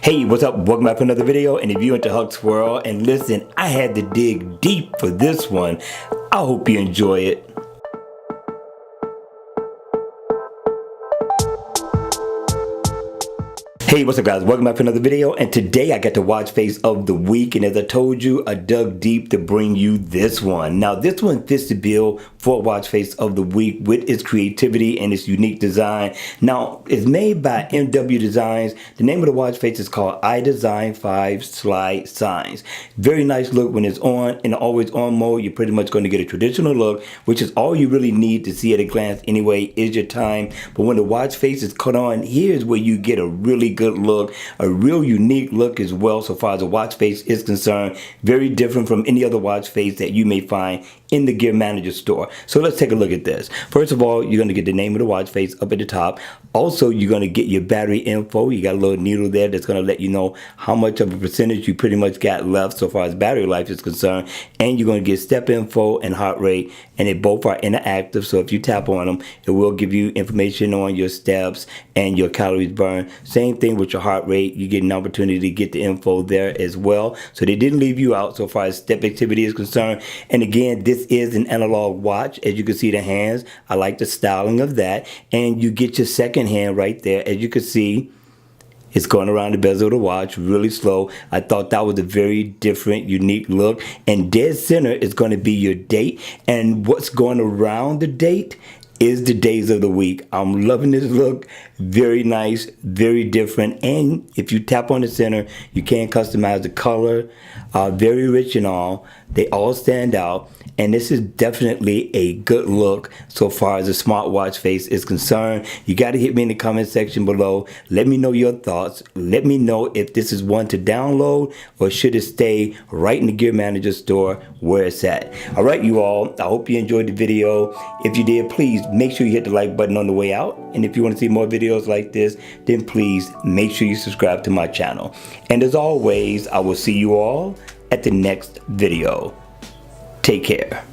Hey, what's up? Welcome back to another video, and if you're into Huck's World, and listen, I had to dig deep for this one. I hope you enjoy it. Hey, what's up guys? Welcome back to another video, and today I got the watch face of the week, and as I told you, I dug deep to bring you this one. Now this one fits the bill for watch face of the week with its creativity and its unique design. Now it's made by MW Designs. The name of the watch face is called IDesign5 Siledesign. Very nice look when it's on. In the always on mode, you're pretty much going to get a traditional look, which is all you really need to see at a glance anyway, is your time. But when the watch face is cut on, here's where you get a really good look, a real unique look as well so far as a watch face is concerned. Very different from any other watch face that you may find in the Gear Manager store. So let's take a look at this. First of all, you're going to get the name of the watch face up at the top. Also, you're going to get your battery info. You got a little needle there that's going to let you know how much of a percentage you pretty much got left so far as battery life is concerned. And you're going to get step info and heart rate, and they both are interactive, so if you tap on them, it will give you information on your steps and your calories burned. Same thing with your heart rate. You get an opportunity to get the info there as well, so they didn't leave you out so far as step activity is concerned. And again, this is an analog watch. As you can see, the hands, I like the styling of that, and you get your second hand right there. As you can see, it's going around the bezel of the watch really slow. I thought that was a very different, unique look. And dead center is going to be your date. And what's going around the date is the days of the week. I'm loving this look. Very nice, very different. And if you tap on the center, you can customize the color. Very rich and all. They all stand out. And this is definitely a good look so far as a smartwatch face is concerned. You got to hit me in the comment section below. Let me know your thoughts. Let me know if this is one to download or should it stay right in the Gear Manager store where it's at. All right, you all. I hope you enjoyed the video. If you did, please make sure you hit the like button on the way out. And if you want to see more videos like this, then please make sure you subscribe to my channel. And as always, I will see you all at the next video. Take care.